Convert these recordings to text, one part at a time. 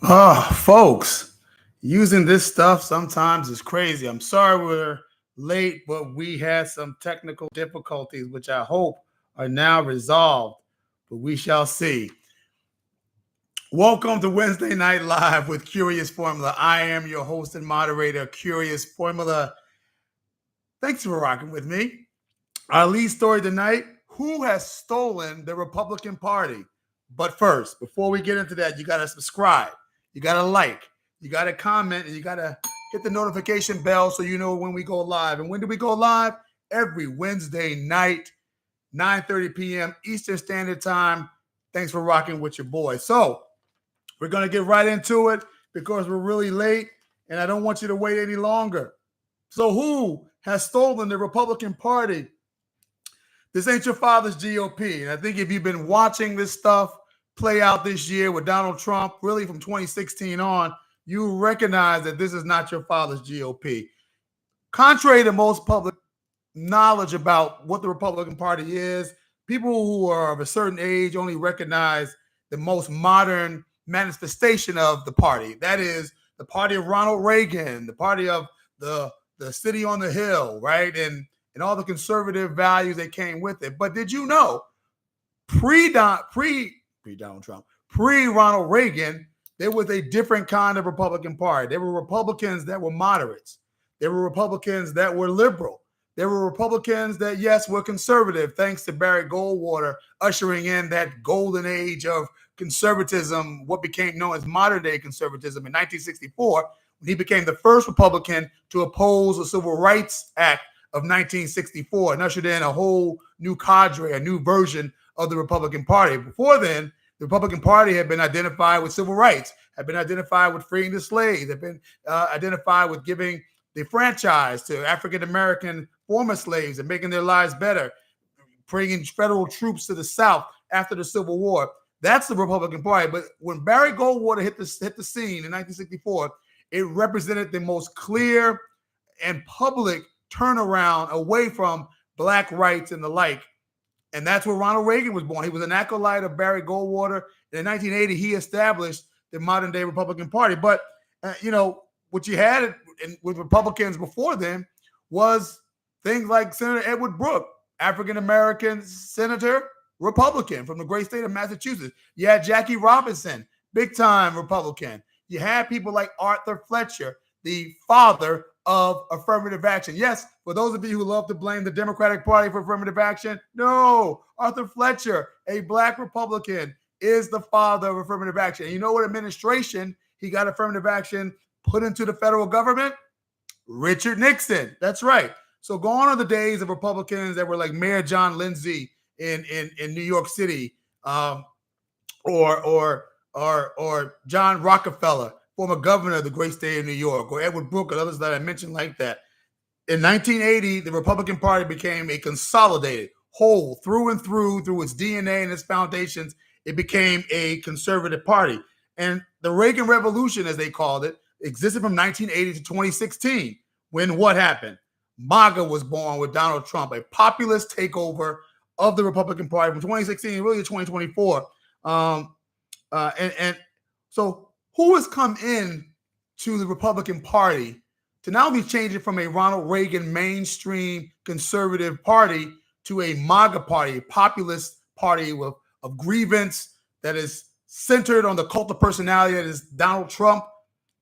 Folks, using this stuff sometimes is crazy. I'm sorry we're late, but we had some technical difficulties, which I hope are now resolved, but we shall see. Welcome to Wednesday Night Live with Curious Formula. I am your host and moderator, Curious Formula. Thanks for rocking with me. Our lead story tonight: who has stolen the Republican Party? But first, before we get into that, you got to subscribe, you got to like, you got to comment, and you got to hit the notification bell so you know when we go live. And when do we go live? Every Wednesday night, 9:30 p.m. Eastern Standard Time. Thanks for rocking with your boy. So we're going to get right into it because we're really late, and I don't want you to wait any longer. So who has stolen the Republican Party? This ain't your father's GOP. And I think if you've been watching this stuff play out this year with Donald Trump, really from 2016 on, you recognize that this is not your father's GOP. Contrary to most public knowledge about what the Republican Party is, people who are of a certain age only recognize the most modern manifestation of the party. That is the party of Ronald Reagan, the party of the city on the hill, right? And all the conservative values that came with it. But did you know, pre-Donald Trump, pre-Ronald Reagan, there was a different kind of Republican Party. There were Republicans that were moderates. There were Republicans that were liberal. There were Republicans that, yes, were conservative, thanks to Barry Goldwater ushering in that golden age of conservatism, what became known as modern-day conservatism in 1964, when he became the first Republican to oppose the Civil Rights Act of 1964 and ushered in a whole new cadre, a new version of the Republican Party. Before then, the Republican Party had been identified with civil rights, had been identified with freeing the slaves, had been identified with giving the franchise to African-American former slaves and making their lives better, bringing federal troops to the South after the Civil War. That's the Republican Party. But when Barry Goldwater hit the scene in 1964, it represented the most clear and public turnaround away from black rights and the like. And that's where Ronald Reagan was born. He was an acolyte of Barry Goldwater. And in 1980, he established the modern day Republican Party. But, what you had with Republicans before then was things like Senator Edward Brooke, African-American senator, Republican from the great state of Massachusetts. You had Jackie Robinson, big time Republican. You had people like Arthur Fletcher, the father of affirmative action. Yes, for those of you who love to blame the Democratic Party for affirmative action, no, Arthur Fletcher, a black Republican, is the father of affirmative action. And you know what administration he got affirmative action put into the federal government? Richard Nixon. That's right. So gone are the days of Republicans that were like Mayor John Lindsay in New York City, or John Rockefeller, former governor of the great state of New York, or Edward Brooke and others that I mentioned like that. In 1980, the Republican Party became a consolidated whole through and through its DNA and its foundations. It became a conservative party. And the Reagan Revolution, as they called it, existed from 1980 to 2016, when what happened? MAGA was born with Donald Trump, a populist takeover of the Republican Party from 2016 really to 2024. And so who has come in to the Republican Party to now be changing from a Ronald Reagan mainstream conservative party to a MAGA party, a populist party of grievance that is centered on the cult of personality that is Donald Trump?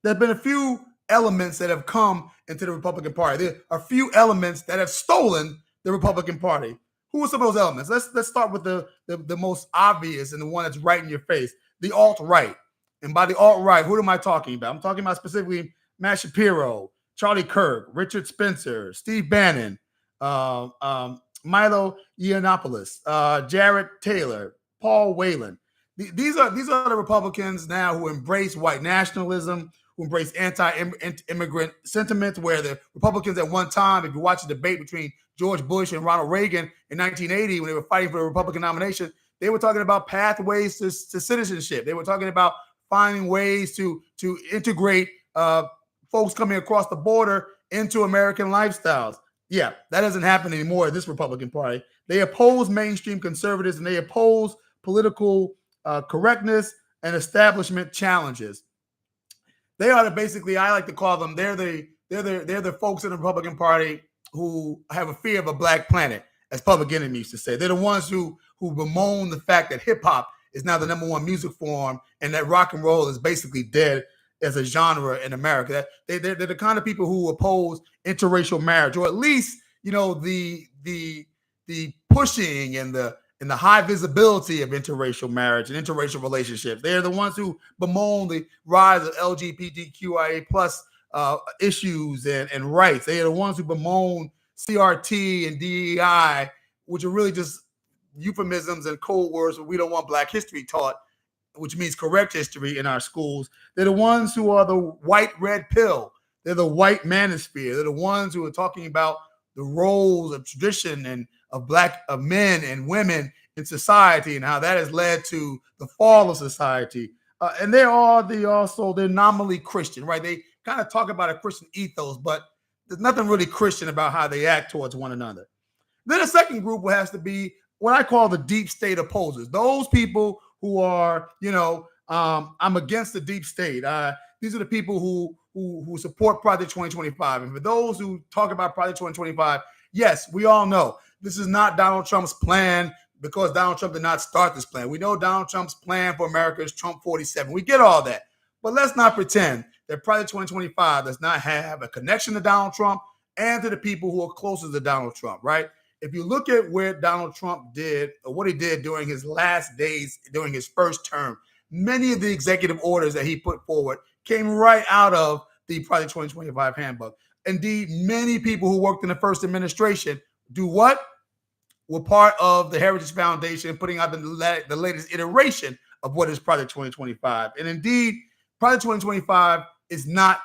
There have been a few elements that have come into the Republican Party. There are a few elements that have stolen the Republican Party. Who are some of those elements? Let's start with the most obvious and the one that's right in your face, the alt-right. And by the alt-right, who am I talking about? I'm talking about specifically Matt Shapiro, Charlie Kirk, Richard Spencer, Steve Bannon, Milo Yiannopoulos, Jared Taylor, Paul Whelan. These are the Republicans now who embrace white nationalism, who embrace anti-immigrant sentiments, where the Republicans at one time, if you watch the debate between George Bush and Ronald Reagan in 1980, when they were fighting for the Republican nomination, they were talking about pathways to citizenship. They were talking about finding ways to integrate folks coming across the border into American lifestyles. Yeah, that doesn't happen anymore at this Republican Party. They oppose mainstream conservatives and they oppose political correctness and establishment challenges. They are basically, I like to call them, they're the folks in the Republican Party who have a fear of a black planet, as Public Enemy used to say. They're the ones who bemoan the fact that hip hop is now the #1 music form and that rock and roll is basically dead as a genre in America. They're the kind of people who oppose interracial marriage, or at least, the pushing and the high visibility of interracial marriage and interracial relationships. They're the ones who bemoan the rise of LGBTQIA plus issues and rights. They are the ones who bemoan CRT and DEI, which are really just euphemisms and code words, but we don't want Black history taught, which means correct history in our schools. They're the ones who are the white red pill. They're the white manosphere. They're the ones who are talking about the roles of tradition and of men and women in society and how that has led to the fall of society. And they're nominally Christian, right? They kind of talk about a Christian ethos, but there's nothing really Christian about how they act towards one another. Then the second group has to be what I call the deep state opposers. Those people who are, I'm against the deep state. These are the people who support Project 2025. And for those who talk about Project 2025, yes, we all know this is not Donald Trump's plan, because Donald Trump did not start this plan. We know Donald Trump's plan for America is Trump 47. We get all that. But let's not pretend that Project 2025 does not have a connection to Donald Trump and to the people who are closest to Donald Trump, right? If you look at where Donald Trump did, or what he did during his last days, during his first term, many of the executive orders that he put forward came right out of the Project 2025 handbook. Indeed, many people who worked in the first administration were part of the Heritage Foundation, putting out the latest iteration of what is Project 2025. And indeed, Project 2025 is not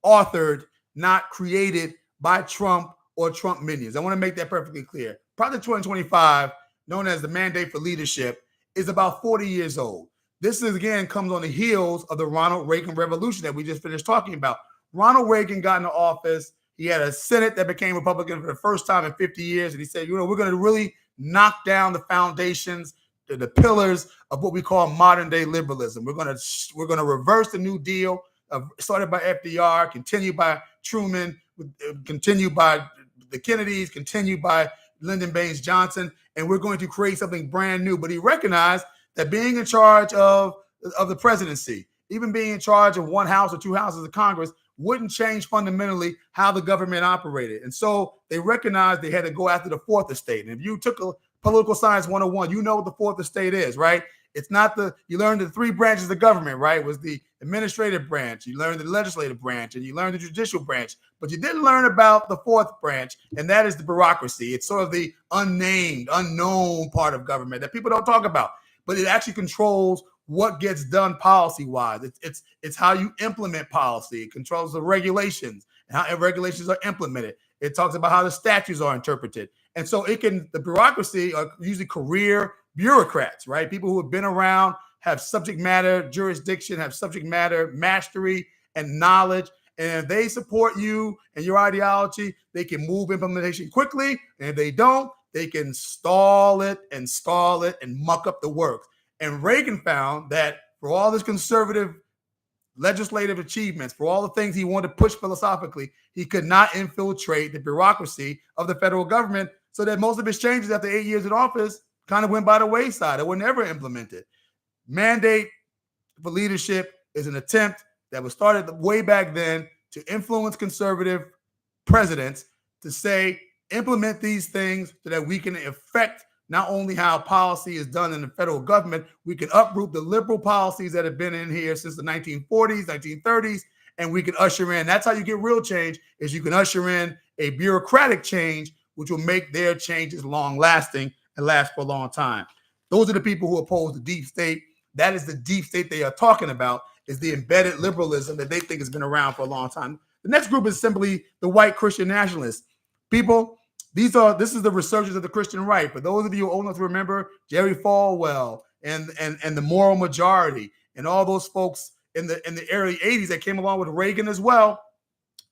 authored, not created by Trump or Trump minions. I want to make that perfectly clear. Project 2025, known as the Mandate for Leadership, is about 40 years old. This again comes on the heels of the Ronald Reagan revolution that we just finished talking about. Ronald Reagan got into office. He had a Senate that became Republican for the first time in 50 years. And he said, we're going to really knock down the foundations, the pillars of what we call modern day liberalism. We're going to reverse the New Deal, started by FDR, continued by Truman, continued by the Kennedys, continued by Lyndon Baines Johnson, and we're going to create something brand new. But he recognized that being in charge of the presidency, even being in charge of one house or two houses of Congress, wouldn't change fundamentally how the government operated. And so they recognized they had to go after the fourth estate. And if you took a political science 101, you know what the fourth estate is, right? It's not you learned the three branches of government, right? It was the administrative branch, you learned the legislative branch, and you learned the judicial branch, but you didn't learn about the fourth branch, and that is the bureaucracy. It's sort of the unnamed, unknown part of government that people don't talk about, but it actually controls what gets done policy-wise. It's how you implement policy. It controls the regulations and how regulations are implemented. It talks about how the statutes are interpreted. And so the bureaucracy are usually career bureaucrats, right? People who have been around, have subject matter jurisdiction, have subject matter mastery and knowledge. And if they support you and your ideology, they can move implementation quickly. And if they don't, they can stall it and muck up the work. And Reagan found that for all his conservative legislative achievements, for all the things he wanted to push philosophically, he could not infiltrate the bureaucracy of the federal government, so that most of his changes after 8 years in office kind of went by the wayside. It was never implemented. Mandate for Leadership is an attempt that was started way back then to influence conservative presidents to say, implement these things so that we can affect not only how policy is done in the federal government, we can uproot the liberal policies that have been in here since the 1940s, 1930s, and we can usher in. That's how you get real change, is you can usher in a bureaucratic change, which will make their changes long-lasting and last for a long time. Those are the people who oppose the deep state. That is the deep state they are talking about, is the embedded liberalism that they think has been around for a long time. The next group is simply the white Christian nationalists. People, this is the resurgence of the Christian right. For those of you old enough to remember Jerry Falwell and the Moral Majority and all those folks in the early 80s that came along with Reagan as well,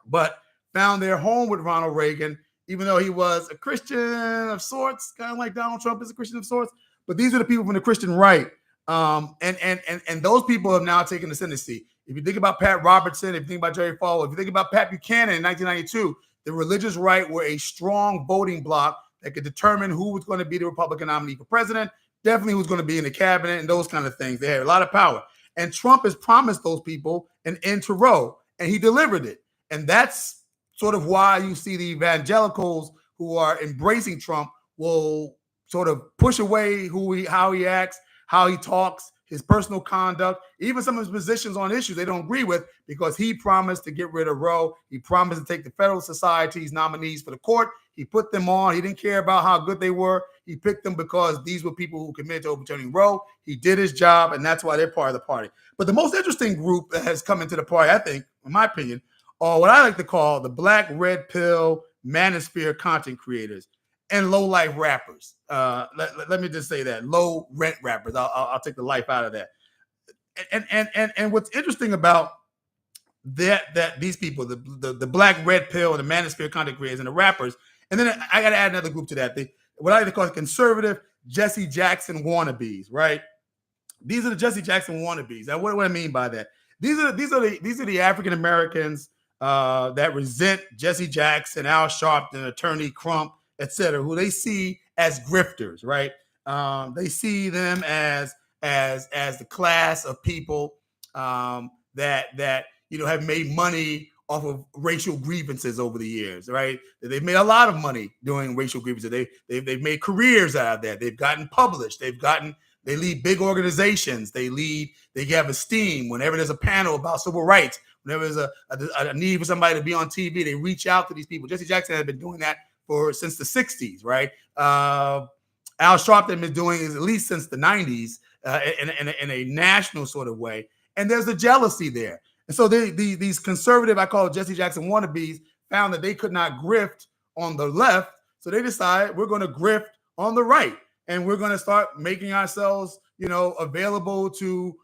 but found their home with Ronald Reagan, even though he was a Christian of sorts, kind of like Donald Trump is a Christian of sorts. But these are the people from the Christian right. And those people have now taken the ascendancy. If you think about Pat Robertson, if you think about Jerry Falwell, if you think about Pat Buchanan in 1992, the religious right were a strong voting bloc that could determine who was going to be the Republican nominee for president, definitely who's going to be in the cabinet and those kind of things. They had a lot of power. And Trump has promised those people an end to Roe, and he delivered it. And that's sort of why you see the evangelicals who are embracing Trump will sort of push away how he acts, how he talks, his personal conduct, even some of his positions on issues they don't agree with, because he promised to get rid of Roe. He promised to take the Federal Society's nominees for the court. He put them on. He didn't care about how good they were. He picked them because these were people who committed to overturning Roe. He did his job, and that's why they're part of the party. But the most interesting group that has come into the party, I think, in my opinion, are what I like to call the black red pill Manosphere content creators and low life rappers. Let me just say that low rent rappers. I'll take the life out of that. And what's interesting about that these people, the black red pill and the Manosphere content creators and the rappers, and then I got to add another group to that. What I like to call conservative Jesse Jackson wannabes. Right? These are the Jesse Jackson wannabes. Now, what do I mean by that? These are the African Americans that resent Jesse Jackson, Al Sharpton, Attorney Crump, etc., who they see as grifters, right? They see them as the class of people that have made money off of racial grievances over the years, right? They've made a lot of money doing racial grievances. They've made careers out of that. They've gotten published. They lead big organizations. They have esteem. Whenever there's a panel about civil rights, whenever there's a need for somebody to be on TV, they reach out to these people. Jesse Jackson has been doing that since the 60s, right? Al Sharpton been doing it at least since the 90s in a national sort of way. And there's a jealousy there. And so these conservative, I call it Jesse Jackson wannabes, found that they could not grift on the left. So they decided we're going to grift on the right. And we're going to start making ourselves, available to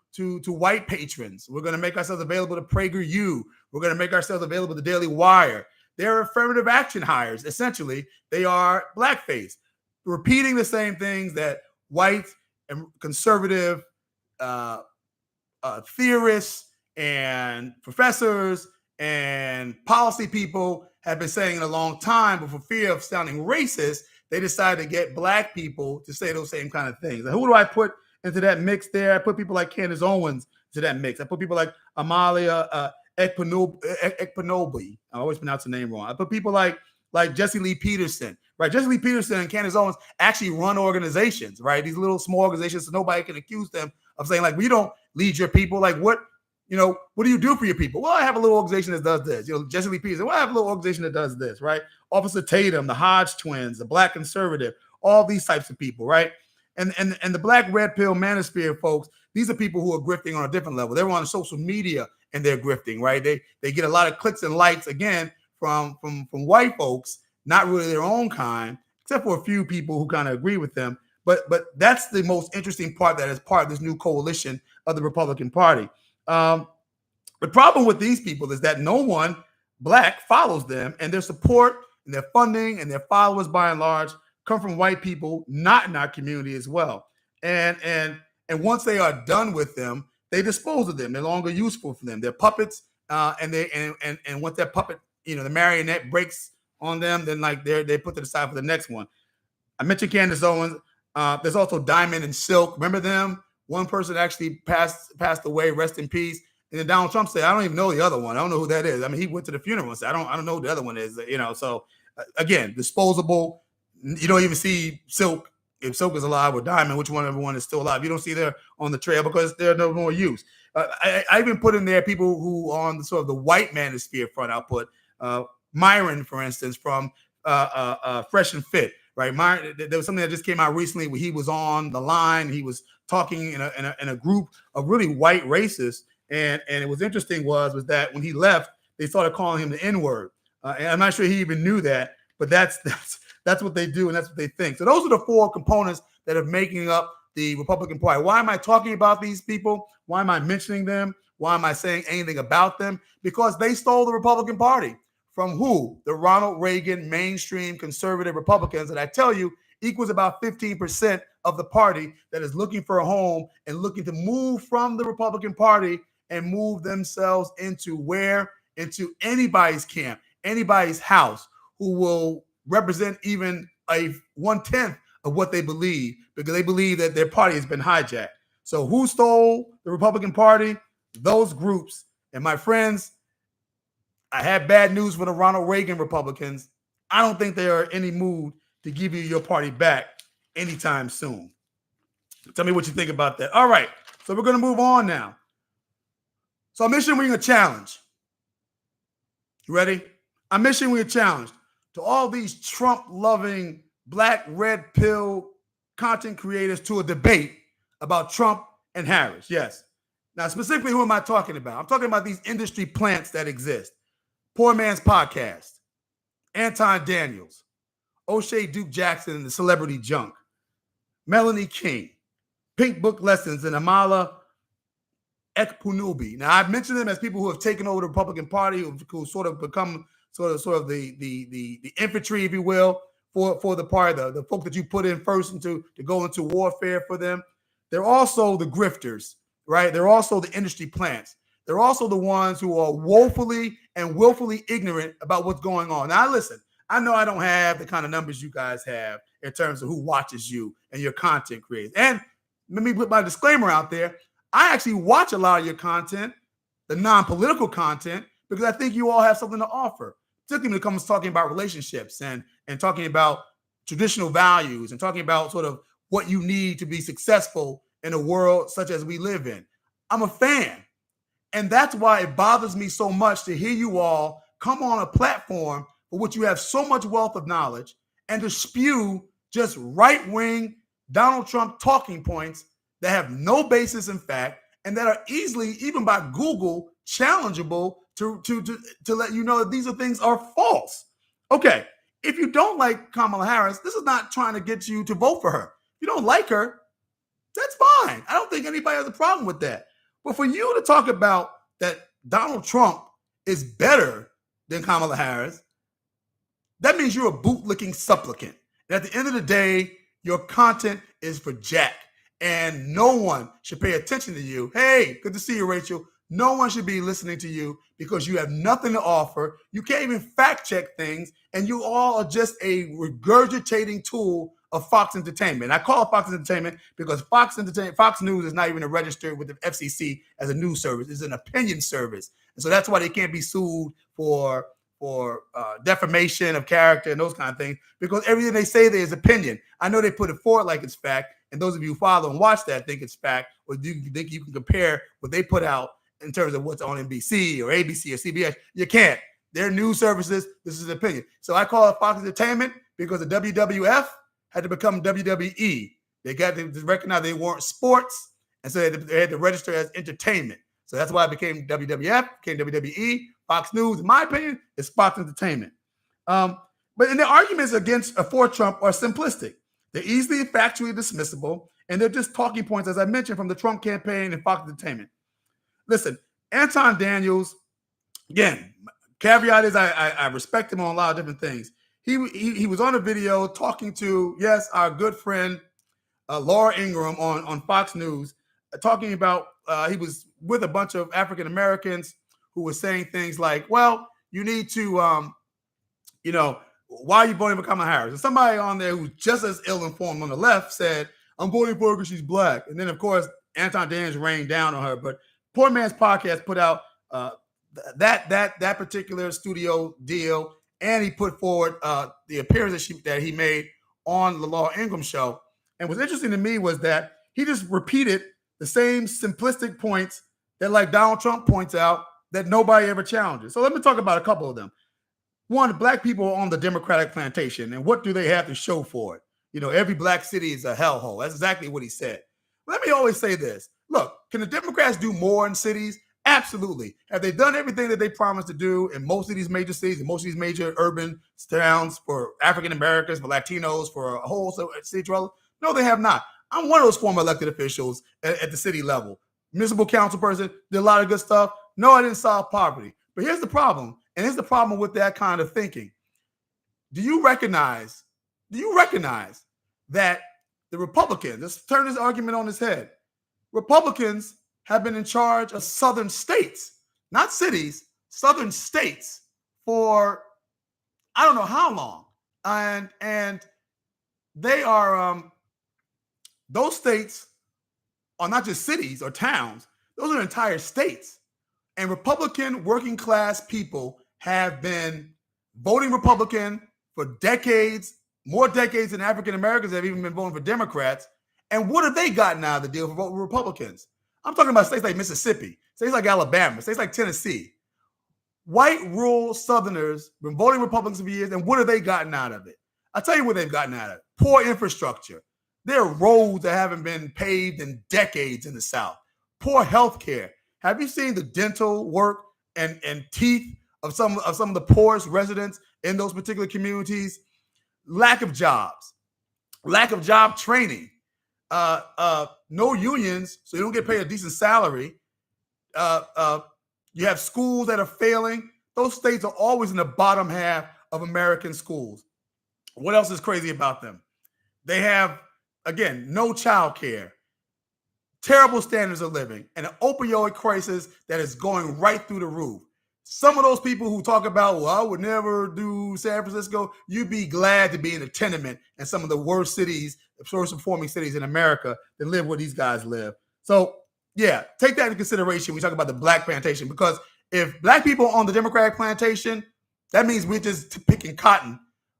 white patrons. We're going to make ourselves available to PragerU. We're going to make ourselves available to Daily Wire. They're affirmative action hires. Essentially, they are blackface, repeating the same things that white and conservative theorists and professors and policy people have been saying in a long time, but for fear of sounding racist, they decided to get black people to say those same kind of things. And who do I put into that mix there? I put people like Candace Owens to that mix. I put people like Amalia Ekpanobi. I always pronounce the name wrong. I put people like Jesse Lee Peterson, right? Jesse Lee Peterson and Candace Owens actually run organizations, right? These little small organizations, so nobody can accuse them of saying, like, we don't lead your people. Like, what do you do for your people? Well, I have a little organization that does this. Jesse Lee Peterson, well, I have a little organization that does this, right? Officer Tatum, the Hodge twins, the Black conservative, all these types of people, right? And the black red pill Manosphere folks, these are people who are grifting on a different level. They're on social media and they're grifting, right? They get a lot of clicks and likes, again, from white folks, not really their own kind, except for a few people who kind of agree with them. But that's the most interesting part that is part of this new coalition of the Republican Party. The problem with these people is that no one black follows them, and their support and their funding and their followers, by and large, come from white people not in our community as well. And once they are done with them, they dispose of them. They're no longer useful for them. They're puppets, and once that puppet, the marionette breaks on them, then they put to the side for the next one. I mentioned Candace Owens. There's also Diamond and Silk. Remember them? One person actually passed away. Rest in peace. And then Donald Trump said, "I don't even know the other one. I don't know who that is." I mean, he went to the funeral and said, "I don't know who the other one is." So again, disposable. You don't even see Silk. If Silk is alive or Diamond, everyone is still alive. You don't see there on the trail because they're no more use. I even put in there people who on sort of the white manosphere front. I'll put Myron, for instance, from Fresh and Fit. Right, Myron, there was something that just came out recently where he was on the line. He was talking in a group of really white racists, and it was interesting was that when he left, they started calling him the N-word. And I'm not sure he even knew that, but that's what they do and that's what they think. So those are the four components that are making up the Republican Party. Why am I talking about these people? Why am I mentioning them? Why am I saying anything about them? Because they stole the Republican Party. From who? The Ronald Reagan mainstream conservative Republicans that I tell you equals about 15% of the party that is looking for a home and looking to move from the Republican Party and move themselves into where? Into anybody's camp, anybody's house, who will represent even a 1/10 of what they believe, because they believe that their party has been hijacked. So who stole the Republican Party? Those groups. And my friends, I had bad news for the Ronald Reagan Republicans. I don't think they are in any mood to give you your party back anytime soon. Tell me what you think about that. All right, so we're going to move on now. So I'm issuing a challenge. You ready? I'm issuing a challenge to all these Trump-loving, black, red pill content creators to a debate about Trump and Harris. Yes. Now, specifically, who am I talking about? I'm talking about these industry plants that exist. Poor Man's Podcast, Anton Daniels, O'Shea Duke Jackson and the Celebrity Junk, Melanie King, Pink Book Lessons, and Amala Ekpunubi. Now, I've mentioned them as people who have taken over the Republican Party, who sort of become sort of the infantry, if you will, for the party, the folk that you put in first to go into warfare for them. They're also the grifters, right? They're also the industry plants. They're also the ones who are woefully and willfully ignorant about what's going on. Now, listen, I know I don't have the kind of numbers you guys have in terms of who watches you and your content creators. And let me put my disclaimer out there. I actually watch a lot of your content, the non-political content, because I think you all have something to offer. Particularly when it comes to talking about relationships and talking about traditional values and talking about sort of what you need to be successful in a world such as we live in. I'm a fan. And that's why it bothers me so much to hear you all come on a platform for which you have so much wealth of knowledge and to spew just right-wing Donald Trump talking points that have no basis in fact and that are easily, even by Google, challengeable to let you know that these things are false. Okay, if you don't like Kamala Harris, this is not trying to get you to vote for her. If you don't like her, that's fine. I don't think anybody has a problem with that. But for you to talk about that Donald Trump is better than Kamala Harris, that means you're a bootlicking supplicant. And at the end of the day, your content is for Jack. And no one should pay attention to you. Hey, good to see you, Rachel. No one should be listening to you because you have nothing to offer. You can't even fact check things. And you all are just a regurgitating tool of Fox Entertainment. I call it Fox Entertainment because Fox News is not even registered with the FCC as a news service. It's an opinion service. And so that's why they can't be sued for defamation of character and those kind of things, because everything they say there is opinion. I know they put it forward like it's fact, and those of you who follow and watch that think it's fact, or do you think you can compare what they put out in terms of what's on NBC or ABC or CBS? You can't. They're news services. This is opinion. So I call it Fox Entertainment because the WWF had to become WWE. They got to recognize they weren't sports, and so they had to register as entertainment. So that's why it became WWF, became WWE. Fox News, in my opinion, is Fox Entertainment. But the arguments against for Trump are simplistic. They're easily and factually dismissible, and they're just talking points, as I mentioned, from the Trump campaign and Fox Entertainment. Listen, Anton Daniels, again, caveat is I respect him on a lot of different things. He was on a video talking to, yes, our good friend Laura Ingraham on Fox News, talking about he was with a bunch of African Americans who were saying things like, well, you need to, why are you voting for Kamala Harris? And somebody on there who's just as ill-informed on the left said, I'm voting for her because she's black. And then, of course, Anton Daniels rained down on her. But Poor Man's Podcast put out that particular studio deal, and he put forward the appearance that he made on the Laura Ingraham show. And what's interesting to me was that he just repeated the same simplistic points that, like Donald Trump points out, that nobody ever challenges. So let me talk about a couple of them. One, black people are on the Democratic plantation, and what do they have to show for it? Every black city is a hellhole. That's exactly what he said. Let me always say this. Look, can the Democrats do more in cities? Absolutely. Have they done everything that they promised to do in most of these major cities and most of these major urban towns for African Americans, for Latinos, for a whole city trouble? No, they have not. I'm one of those former elected officials at the city level. Municipal council person, did a lot of good stuff. No, I didn't solve poverty. But here's the problem. And here's the problem with that kind of thinking. Do you recognize that the Republicans, let's turn this argument on its head. Republicans have been in charge of southern states, not cities, southern states for I don't know how long. And they are those states are not just cities or towns, those are entire states. And Republican working class people have been voting Republican for decades, more decades than African Americans have even been voting for Democrats. And what have they gotten out of the deal for voting Republicans? I'm talking about states like Mississippi, states like Alabama, states like Tennessee. White rural Southerners been voting Republicans for years, and what have they gotten out of it? I'll tell you what they've gotten out of it. Poor infrastructure. There are roads that haven't been paved in decades in the South. Poor health care. Have you seen the dental work and teeth of some of the poorest residents in those particular communities? Lack of jobs, lack of job training, no unions, so you don't get paid a decent salary. You have schools that are failing. Those states are always in the bottom half of American schools. What else is crazy about them? They have, again, no child care, terrible standards of living, and an opioid crisis that is going right through the roof. Some of those people who talk about, well, I would never do San Francisco, you'd be glad to be in a tenement in some of the worst cities, worst performing cities in America than live where these guys live. So, yeah, take that into consideration when we talk about the black plantation, because if black people on the Democratic plantation, that means we're just picking cotton.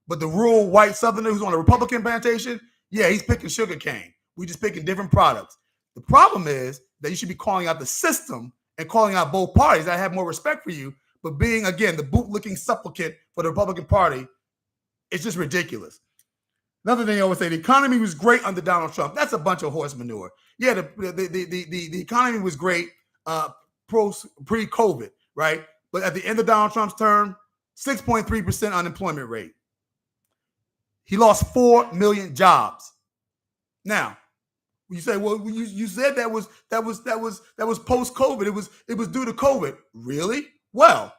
But the rural white Southerner who's on the Republican plantation, yeah, he's picking sugar cane. We're just picking different products. The problem is that you should be calling out the system and calling out both parties. I have more respect for you, but being, again, the bootlicking supplicant for the Republican Party, it's just ridiculous. Another thing I always say, the economy was great under Donald Trump. That's a bunch of horse manure. Yeah, the economy was great pre-COVID, right? But at the end of Donald Trump's term, 6.3% unemployment rate. He lost 4 million jobs. Now, you say, well, you said that was post-COVID. It was due to COVID. Really? Well,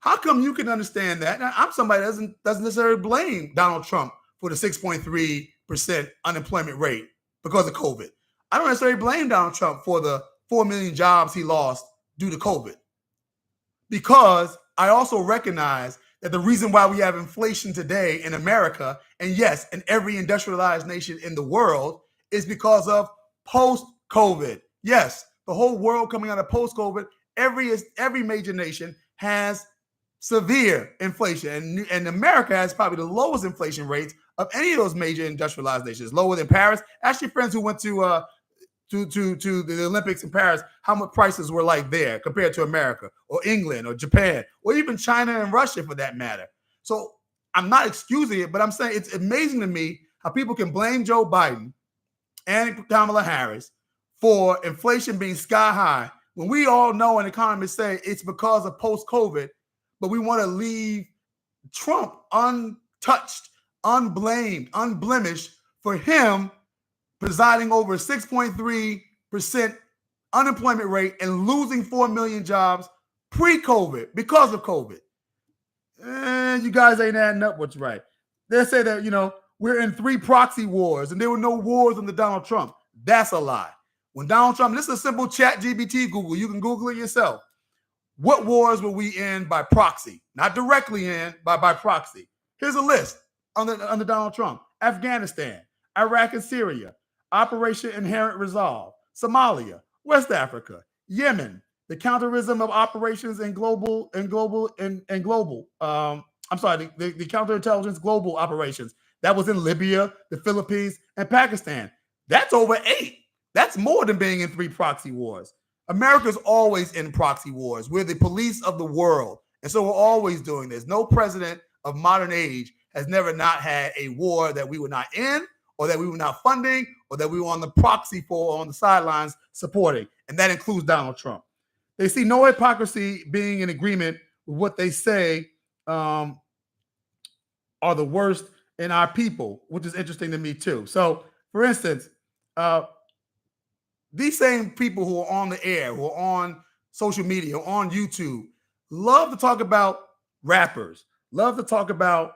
how come you can understand that? Now, I'm somebody that doesn't necessarily blame Donald Trump for the 6.3% unemployment rate because of COVID. I don't necessarily blame Donald Trump for the 4 million jobs he lost due to COVID, because I also recognize that the reason why we have inflation today in America, and yes, in every industrialized nation in the world, is because of post-COVID. Yes, the whole world coming out of post-COVID, every major nation has severe inflation, and America has probably the lowest inflation rates of any of those major industrialized nations, lower than Paris. Actually, friends who went to the Olympics in Paris, how much prices were like there compared to America or England or Japan or even China and Russia for that matter. So I'm not excusing it, but I'm saying it's amazing to me how people can blame Joe Biden and Kamala Harris for inflation being sky high when we all know and economists say it's because of post-COVID, but we want to leave Trump untouched, unblamed, unblemished for him presiding over a 6.3% unemployment rate and losing 4 million jobs pre-COVID because of COVID. You guys ain't adding up what's right. They say that, we're in 3 proxy wars and there were no wars under Donald Trump. That's a lie. When Donald Trump, this is a simple ChatGPT Google. You can Google it yourself. What wars were we in by proxy? Not directly in, by proxy. Here's a list under Donald Trump. Afghanistan, Iraq and Syria, Operation Inherent Resolve, Somalia, West Africa, Yemen, the counterism of operations and the counterintelligence global operations. That was in Libya, the Philippines, and Pakistan. That's over 8. That's more than being in 3 proxy wars. America's always in proxy wars. We're the police of the world. And so we're always doing this. No president of modern age has never not had a war that we were not in, or that we were not funding, or that we were on the proxy for, or on the sidelines supporting. And that includes Donald Trump. They see no hypocrisy being in agreement with what they say are the worst in our people, which is interesting to me too. So, for instance, these same people who are on the air, who are on social media, on YouTube, love to talk about rappers, love to talk about,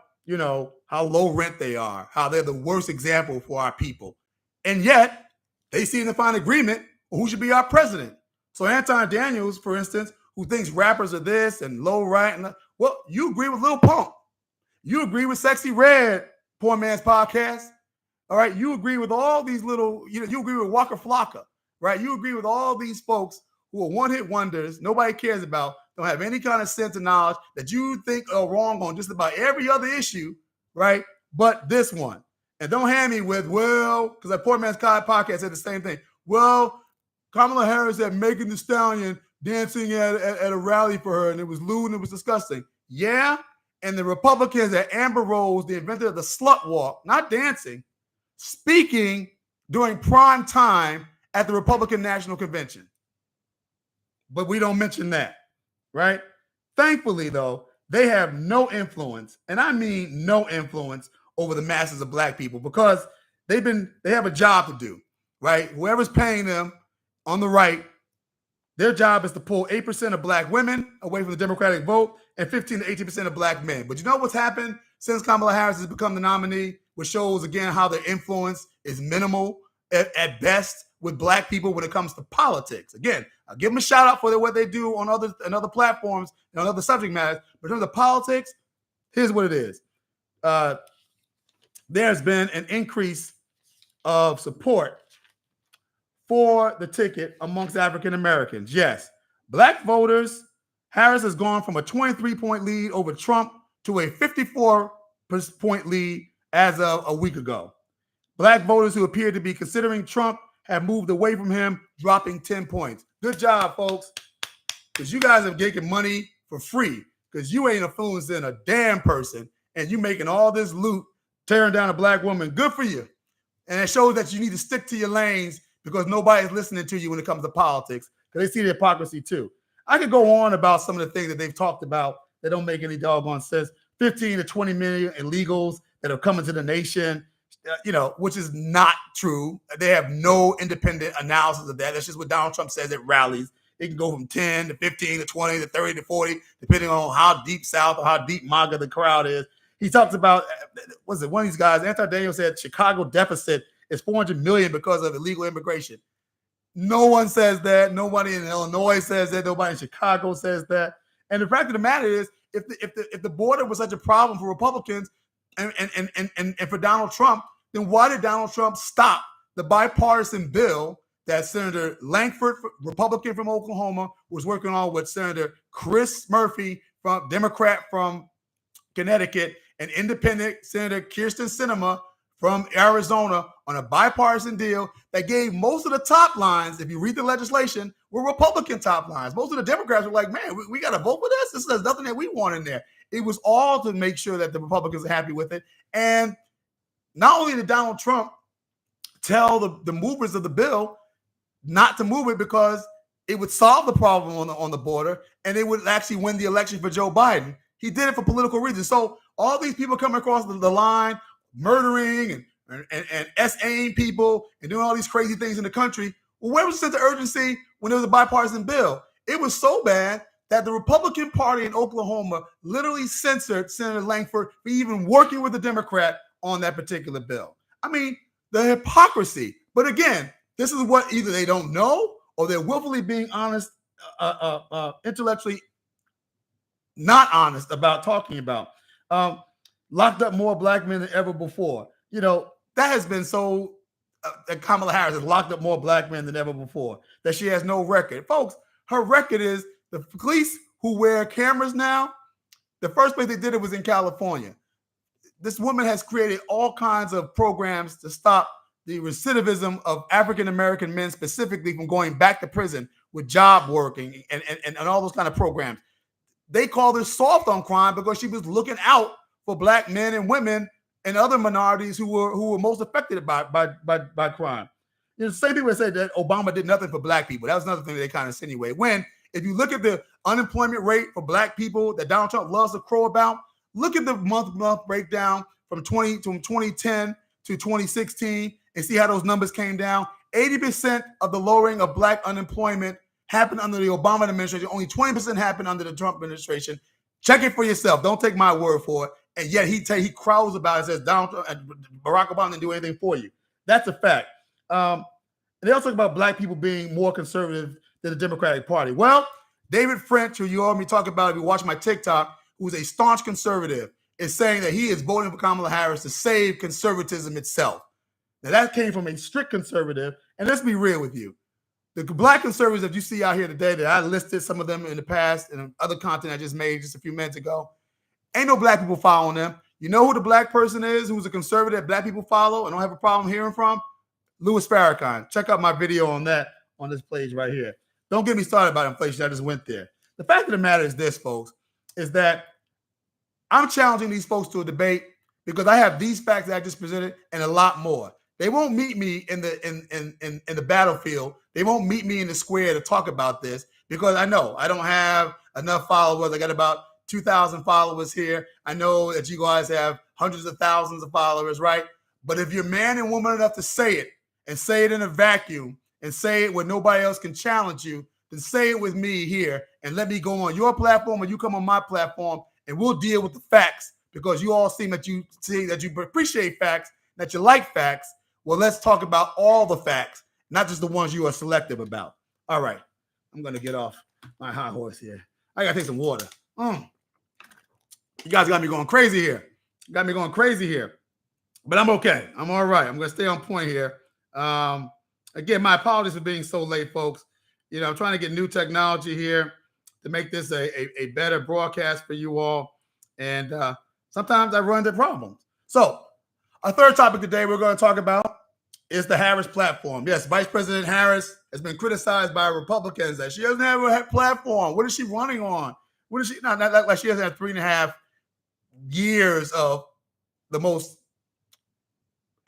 how low rent they are, how they're the worst example for our people. And yet, they seem to find agreement on who should be our president. So Anton Daniels, for instance, who thinks rappers are this and low right, and well, you agree with Lil Pump. You agree with Sexy Red, Poor Man's Podcast. All right. You agree with all these little, you agree with Waka Flocka, right? You agree with all these folks who are one-hit wonders, nobody cares about, don't have any kind of sense of knowledge, that you think are wrong on just about every other issue, right? But this one. And don't hand me with, well, because that Poor Man's Podcast said the same thing. Well, Kamala Harris had Megan Thee Stallion dancing at a rally for her, and it was lewd and it was disgusting. Yeah, and the Republicans at Amber Rose, the inventor of the slut walk, not dancing, speaking during prime time at the Republican National Convention. But we don't mention that, right? Thankfully, though, they have no influence, and I mean no influence over the masses of black people, because they have a job to do, right? Whoever's paying them on the right, their job is to pull 8% of black women away from the Democratic vote and 15 to 18% of black men. But you know what's happened since Kamala Harris has become the nominee, which shows, again, how their influence is minimal at best with black people when it comes to politics. Again, I'll give them a shout out for what they do on other platforms and on other subject matters. But in terms of politics, here's what it is. There's been an increase of support for the ticket amongst African Americans. Yes, black voters, Harris has gone from a 23-point lead over Trump to a 54-point lead as of a week ago. Black voters who appear to be considering Trump have moved away from him, dropping 10 points. Good job, folks, because you guys are getting money for free, because you ain't influencing a damn person, and you making all this loot, tearing down a black woman. Good for you. And it shows that you need to stick to your lanes, because nobody's listening to you when it comes to politics, because they see the hypocrisy too. I could go on about some of the things that they've talked about that don't make any doggone sense. 15 to 20 million illegals that are coming to the nation, which is not true. They have no independent analysis of that. That's just what Donald Trump says at rallies. It can go from 10 to 15 to 20 to 30 to 40, depending on how deep South or how deep MAGA the crowd is. He talks about, one of these guys, Anton Daniels, said Chicago deficit is 400 million because of illegal immigration. No one says that. Nobody in Illinois says that. Nobody in Chicago says that. And the fact of the matter is, if the border was such a problem for Republicans and for Donald Trump, then why did Donald Trump stop the bipartisan bill that Senator Lankford, Republican from Oklahoma, was working on with Senator Chris Murphy, from Democrat from Connecticut, and independent Senator Kirsten Sinema from Arizona, on a bipartisan deal that gave most of the top lines, if you read the legislation, were Republican top lines. Most of the Democrats were like, man, we got to vote for this. This is nothing that we want in there. It was all to make sure that the Republicans are happy with it. And not only did Donald Trump tell the movers of the bill not to move it because it would solve the problem on the border, and it would actually win the election for Joe Biden. He did it for political reasons. So all these people coming across the line, murdering and SAing people and doing all these crazy things in the country. Well, where was the sense of urgency when there was a bipartisan bill? It was so bad that the Republican Party in Oklahoma literally censored Senator Lankford for even working with the Democrat on that particular bill. I mean, the hypocrisy. But again, this is what either they don't know or they're willfully being honest, intellectually not honest about talking about. Locked up more black men than ever before. That has been so that Kamala Harris has locked up more black men than ever before, that she has no record. Folks, her record is the police who wear cameras now. The first place they did it was in California. This woman has created all kinds of programs to stop the recidivism of African-American men, specifically from going back to prison with job working and all those kind of programs. They called her soft on crime because she was looking out for black men and women and other minorities who were most affected by crime. The same people that said that Obama did nothing for black people. That was another thing that they kind of insinuate. When, if you look at the unemployment rate for black people that Donald Trump loves to crow about, look at the month-to-month breakdown from 2010 to 2016 and see how those numbers came down. 80% of the lowering of black unemployment happened under the Obama administration. Only 20% happened under the Trump administration. Check it for yourself. Don't take my word for it. And yet he crowds about it, says Donald Trump and Barack Obama didn't do anything for you. That's a fact. And they also talk about black people being more conservative than the Democratic Party? Well, David French, who you heard me talk about if you watch my TikTok, who's a staunch conservative, is saying that he is voting for Kamala Harris to save conservatism itself. Now, that came from a strict conservative. And let's be real with you. The black conservatives that you see out here today, that I listed some of them in the past and other content I just made just a few minutes ago, ain't no black people following them. You know who the black person is who's a conservative that black people follow and don't have a problem hearing from? Louis Farrakhan. Check out my video on that on this page right here. Don't get me started about inflation. I just went there. The fact of the matter is this, folks, is that I'm challenging these folks to a debate because I have these facts that I just presented and a lot more. They won't meet me in the battlefield. They won't meet me in the square to talk about this because I know I don't have enough followers. I got about 2,000 followers here. I know that you guys have hundreds of thousands of followers, right? But if you're man and woman enough to say it and say it in a vacuum and say it where nobody else can challenge you, then say it with me here and let me go on your platform or you come on my platform and we'll deal with the facts because you all seem that you appreciate facts, that you like facts. Well, let's talk about all the facts, not just the ones you are selective about. All right. I'm going to get off my high horse here. I got to take some water. You guys got me going crazy here. But I'm okay. I'm all right. I'm going to stay on point here. Again, my apologies for being so late, folks. You know, I'm trying to get new technology here to make this a better broadcast for you all. And sometimes I run into problems. So our third topic today we're going to talk about is the Harris platform. Yes, Vice President Harris has been criticized by Republicans that she doesn't have a platform. What is she running on? What is she? Not like she hasn't had 3.5 years of the most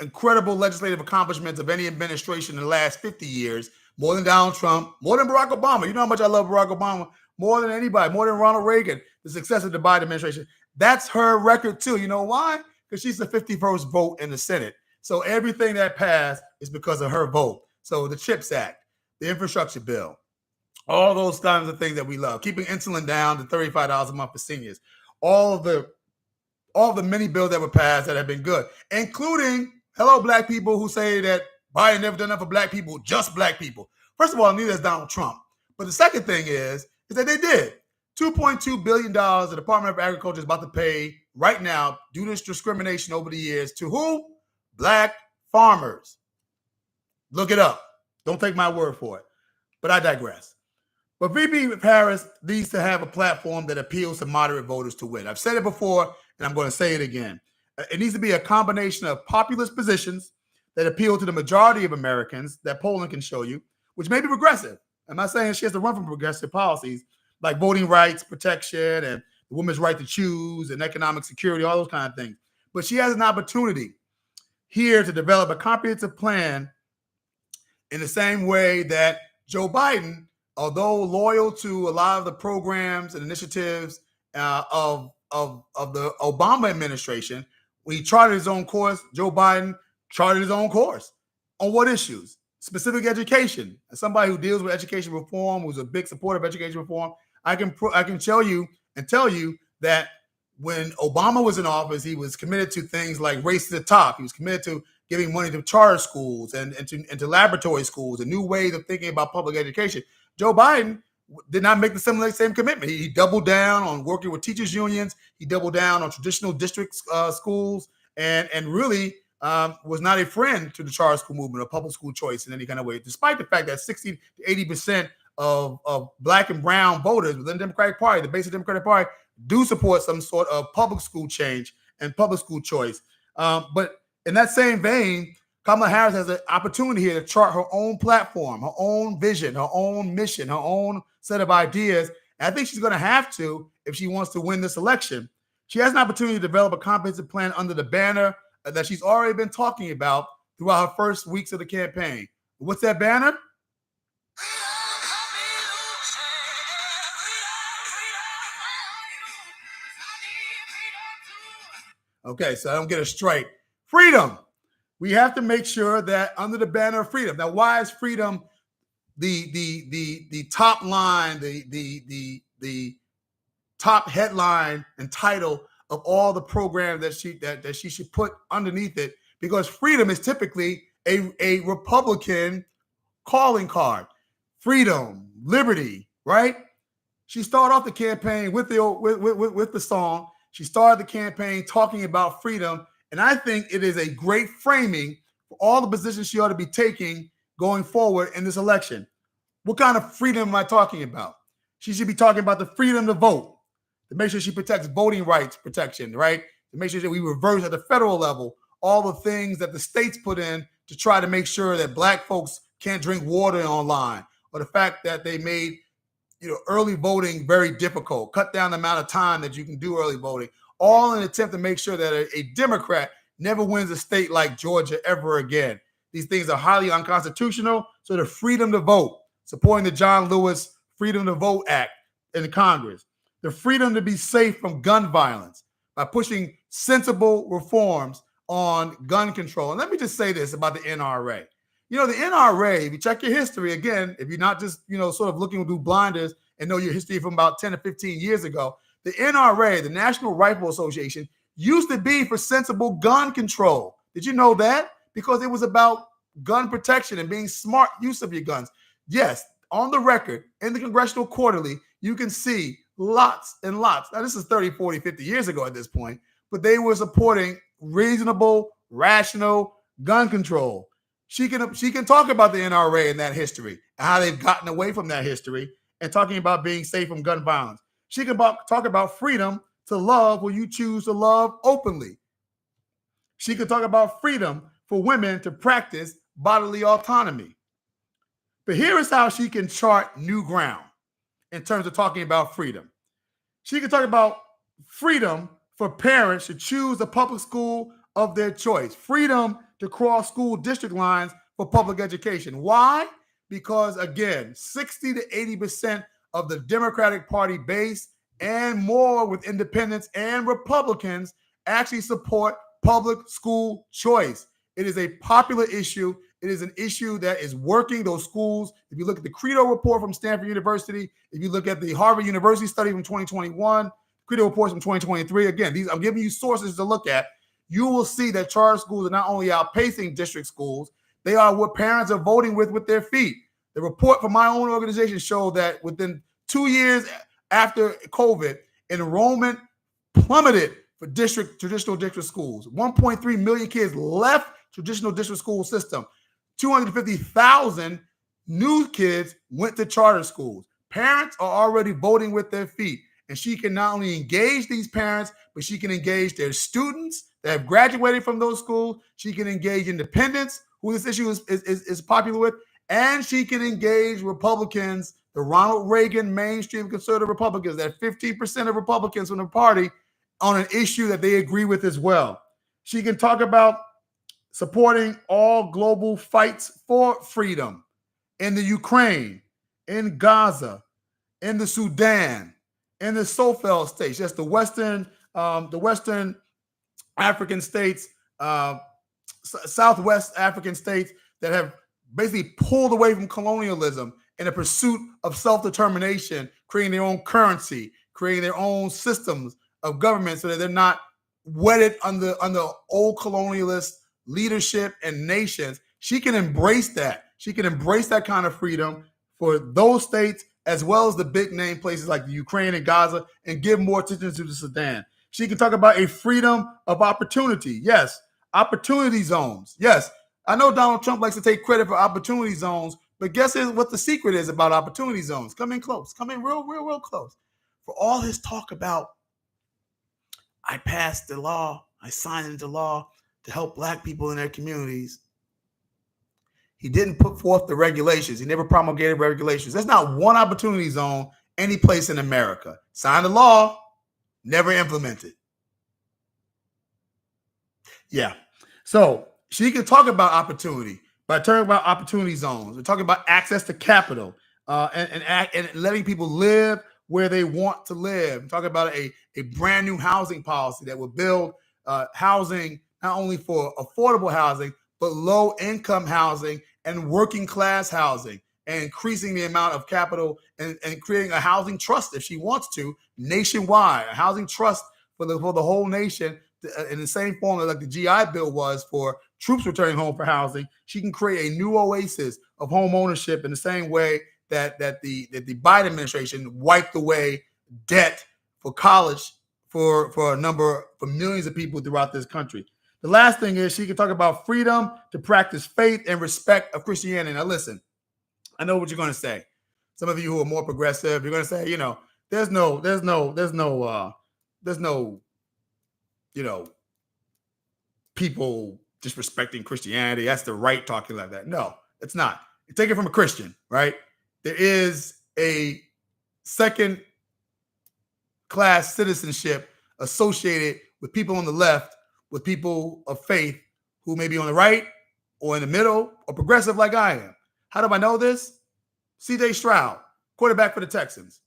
incredible legislative accomplishments of any administration in the last 50 years, more than Donald Trump, more than Barack Obama. You know how much I love Barack Obama, more than anybody, more than Ronald Reagan, the success of the Biden administration. That's her record too. You know why? Because she's the 51st vote in the Senate. So everything that passed is because of her vote. So the CHIPS Act, the infrastructure bill, all those kinds of things that we love, keeping insulin down to $35 a month for seniors, all of the many bills that were passed that have been good, including, hello, black people who say that Biden never done enough for black people, just black people. First of all, neither is Donald Trump. But the second thing is that they did. $2.2 billion the Department of Agriculture is about to pay right now due to this discrimination over the years to who? Black farmers. Look it up. Don't take my word for it. But I digress. But VP Harris needs to have a platform that appeals to moderate voters to win. I've said it before, and I'm going to say it again. It needs to be a combination of populist positions that appeal to the majority of Americans that polling can show you, which may be progressive. I'm not saying she has to run from progressive policies like voting rights protection and the woman's right to choose and economic security, all those kind of things. But she has an opportunity here to develop a comprehensive plan in the same way that Joe Biden, although loyal to a lot of the programs and initiatives of the Obama administration, when he charted his own course, Joe Biden charted his own course. On what issues? Specific education. As somebody who deals with education reform, who's a big supporter of education reform, I can tell you that when Obama was in office, he was committed to things like Race to the Top. He was committed to giving money to charter schools and to laboratory schools, a new way of thinking about public education. Joe Biden did not make the same commitment. He doubled down on working with teachers unions. He doubled down on traditional district schools and really was not a friend to the charter school movement or public school choice in any kind of way, despite the fact that 60 to 80% of black and brown voters within the Democratic Party, the base of the Democratic Party, do support some sort of public school change and public school choice. But in that same vein, Kamala Harris has an opportunity here to chart her own platform, her own vision, her own mission, her own set of ideas. And I think she's going to have to if she wants to win this election. She has an opportunity to develop a comprehensive plan under the banner that she's already been talking about throughout her first weeks of the campaign. What's that banner? Okay, so I don't get it straight. Freedom. We have to make sure that under the banner of freedom. Now, why is freedom the top line, the top headline and title of all the programs that she should put underneath it? Because freedom is typically a Republican calling card. freedom, liberty, right? She started off the campaign with the song. She started the campaign talking about freedom. And I think it is a great framing for all the positions she ought to be taking going forward in this election. What kind of freedom am I talking about? She should be talking about the freedom to vote, to make sure she protects voting rights protection, right? To make sure that we reverse at the federal level all the things that the states put in to try to make sure that Black folks can't drink water online, or the fact that they made early voting very difficult, cut down the amount of time that you can do early voting, all in an attempt to make sure that a Democrat never wins a state like Georgia ever again. These things are highly unconstitutional. So the freedom to vote, supporting the John Lewis Freedom to Vote Act in Congress, the freedom to be safe from gun violence by pushing sensible reforms on gun control. And let me just say this about the NRA. The NRA, if you check your history, again, if you're not just, sort of looking through blinders and know your history from about 10 or 15 years ago, the NRA, the National Rifle Association, used to be for sensible gun control. Did you know that? Because it was about gun protection and being smart use of your guns. Yes, on the record, in the Congressional Quarterly, you can see lots and lots. Now, this is 30, 40, 50 years ago at this point, but they were supporting reasonable, rational gun control. She can talk about the NRA and that history and how they've gotten away from that history and talking about being safe from gun violence. She can talk about freedom to love who you choose to love openly. She can talk about freedom for women to practice bodily autonomy. But here is how she can chart new ground in terms of talking about freedom. She can talk about freedom for parents to choose a public school of their choice, freedom to cross school district lines for public education. Why? Because, again, 60 to 80% of the Democratic Party base and more with independents and Republicans actually support public school choice. It is a popular issue. It is an issue that is working those schools. If you look at the Credo report from Stanford University, if you look at the Harvard University study from 2021, Credo reports from 2023, again, these I'm giving you sources to look at. You will see that charter schools are not only outpacing district schools, they are what parents are voting with their feet. The report from my own organization showed that within 2 years after COVID, enrollment plummeted for traditional district schools. 1.3 million kids left traditional district school system. 250,000 new kids went to charter schools. Parents are already voting with their feet. And she can not only engage these parents, but she can engage their students that have graduated from those schools. She can engage independents, who this issue is popular with, and she can engage Republicans, the Ronald Reagan mainstream conservative Republicans, that 15% of Republicans from the party, on an issue that they agree with as well. She can talk about supporting all global fights for freedom in the Ukraine, in Gaza, in the Sudan, in the Sahel states, just the Western African states, Southwest African states that have basically pulled away from colonialism in a pursuit of self-determination, creating their own currency, creating their own systems of government so that they're not wedded under old colonialist leadership and nations. She can embrace that. She can embrace that kind of freedom for those states as well as the big name places like the Ukraine and Gaza, and give more attention to the Sudan. She can talk about a freedom of opportunity. Yes, opportunity zones. Yes, I know Donald Trump likes to take credit for opportunity zones, but guess what the secret is about opportunity zones? Come in close. Come in real close. For all his talk about, I passed the law, I signed into law to help Black people in their communities, he didn't put forth the regulations. He never promulgated regulations. There's not one opportunity zone any place in America. Signed the law, never implemented. Yeah. So she can talk about opportunity by talking about opportunity zones. We're talking about access to capital and letting people live where they want to live. We're talking about a brand new housing policy that will build housing not only for affordable housing, but low income housing and working class housing, and increasing the amount of capital and creating a housing trust, if she wants to, nationwide, a housing trust for the whole nation in the same form that like the GI Bill was for troops returning home for housing. She can create a new oasis of home ownership in the same way that the Biden administration wiped away debt for college for millions of people throughout this country. The last thing is she can talk about freedom to practice faith and respect of Christianity. Now, listen, I know what you're going to say. Some of you who are more progressive, you're going to say, there's no, people disrespecting Christianity. That's the right talking like that. No, it's not. You take it from a Christian, right? There is a second class citizenship associated with people on the left, with people of faith who may be on the right or in the middle or progressive like I am. How do I know this? CJ Stroud, quarterback for the Texans.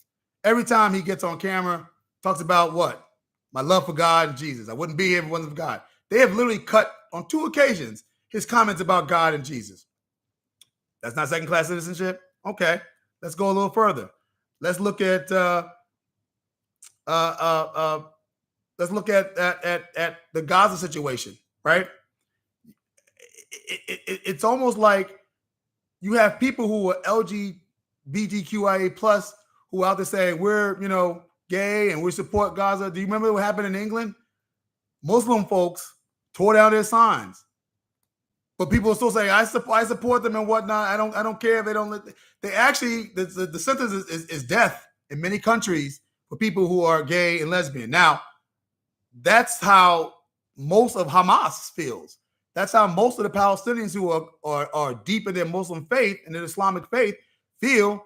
Every time he gets on camera, talks about what? My love for God and Jesus. I wouldn't be here if it wasn't for God. They have literally cut on 2 occasions his comments about God and Jesus. That's not second class citizenship? Okay, let's go a little further. Let's look at the Gaza situation, right? It's almost like you have people who are LGBTQIA plus who are out there saying we're gay and we support Gaza. Do you remember what happened in England? Muslim folks tore down their signs, but people still say I support them and whatnot. I don't care if they don't. They actually the sentence is death in many countries for people who are gay and lesbian. Now, that's how most of Hamas feels. That's how most of the Palestinians who are deep in their Muslim faith and their Islamic faith feel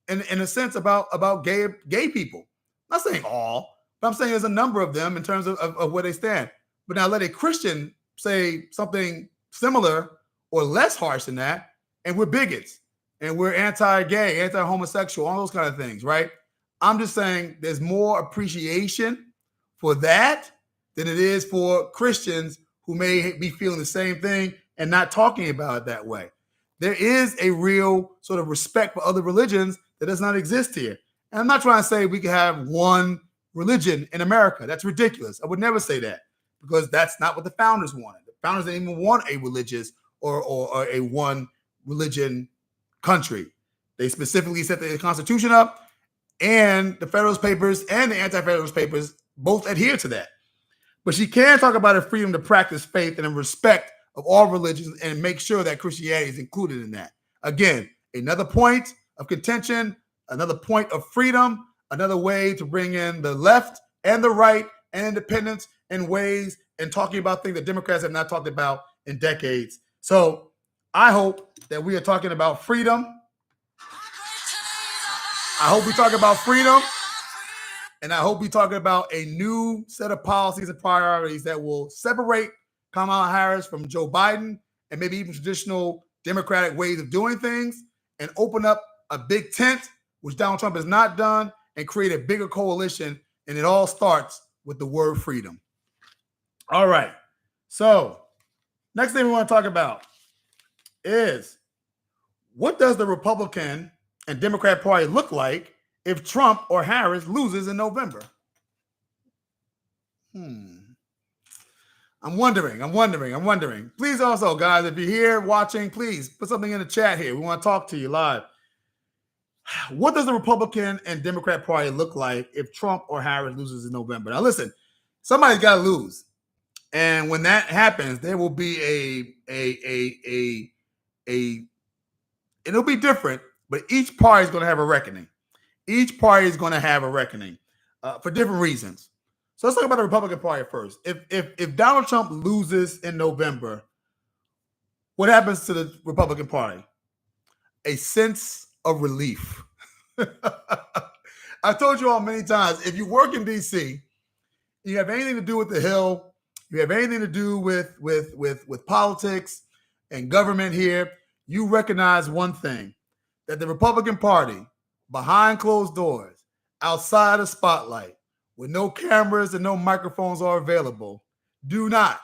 in a sense about gay people. I'm not saying all, but I'm saying there's a number of them in terms of where they stand. But now let a Christian say something similar or less harsh than that, and we're bigots, and we're anti-gay, anti-homosexual, all those kind of things, right? I'm just saying there's more appreciation for that than it is for Christians who may be feeling the same thing and not talking about it that way. There is a real sort of respect for other religions that does not exist here. And I'm not trying to say we can have one religion in America. That's ridiculous. I would never say that because that's not what the founders wanted. The founders didn't even want a religious or a one religion country. They specifically set the Constitution up, and the Federalist Papers and the Anti-Federalist Papers both adhere to that. But she can talk about her freedom to practice faith and in respect of all religions and make sure that Christianity is included in that. Again, another point of contention, another point of freedom, another way to bring in the left and the right and independence in ways and talking about things that Democrats have not talked about in decades. So I hope that we are talking about freedom. I hope we talk about freedom. And I hope we're talking about a new set of policies and priorities that will separate Kamala Harris from Joe Biden and maybe even traditional Democratic ways of doing things and open up a big tent, which Donald Trump has not done, and create a bigger coalition. And it all starts with the word freedom. All right. So next thing we want to talk about is what does the Republican and Democrat Party look like if Trump or Harris loses in November? I'm wondering. Please also, guys, if you're here watching, please put something in the chat here. We want to talk to you live. What does the Republican and Democrat Party look like if Trump or Harris loses in November? Now, listen, somebody's got to lose. And when that happens, there will be it'll be different, but each party is going to have a reckoning. Each party is going to have a reckoning for different reasons. So let's talk about the Republican Party first. If Donald Trump loses in November, what happens to the Republican Party? A sense of relief. I've told you all many times, if you work in D.C., you have anything to do with the Hill, you have anything to do with politics and government here, you recognize one thing, that the Republican Party, behind closed doors, outside the spotlight, with no cameras and no microphones are available, do not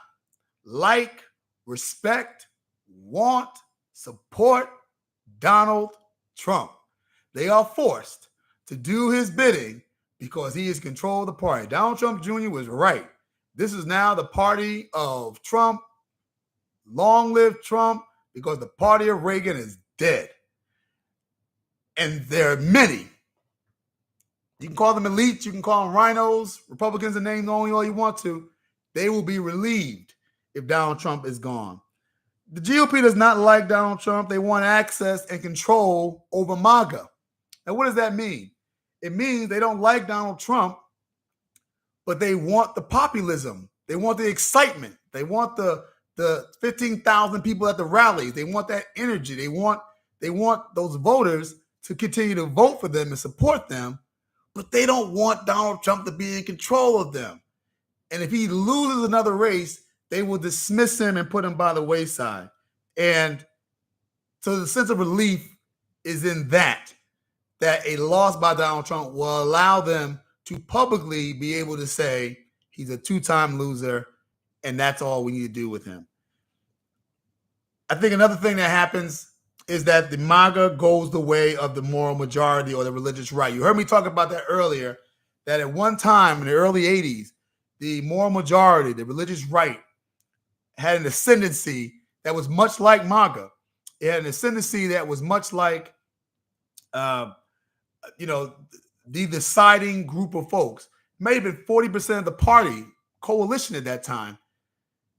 like, respect, want, support Donald Trump. They are forced to do his bidding because he is control of the party. Donald Trump Jr. was right. This is now the party of Trump. Long live Trump, because the party of Reagan is dead. and there are many. You can call them elites, you can call them rhinos, Republicans are named only all you want to. They will be relieved if Donald Trump is gone. The GOP does not like Donald Trump. They want access and control over MAGA. And what does that mean? It means they don't like Donald Trump, but they want the populism. They want the excitement. They want the 15,000 people at the rallies. They want that energy. They want those voters to continue to vote for them and support them, but they don't want Donald Trump to be in control of them. And if he loses another race, they will dismiss him and put him by the wayside. And so the sense of relief is in that a loss by Donald Trump will allow them to publicly be able to say he's a two-time loser, and that's all we need to do with him. I think another thing that happens is that the MAGA goes the way of the moral majority or the religious right. You heard me talk about that earlier, that at one time in the early 80s, the moral majority, the religious right, had an ascendancy that was much like MAGA. It had an ascendancy that was much like, the deciding group of folks. It may have been 40% of the party coalition at that time,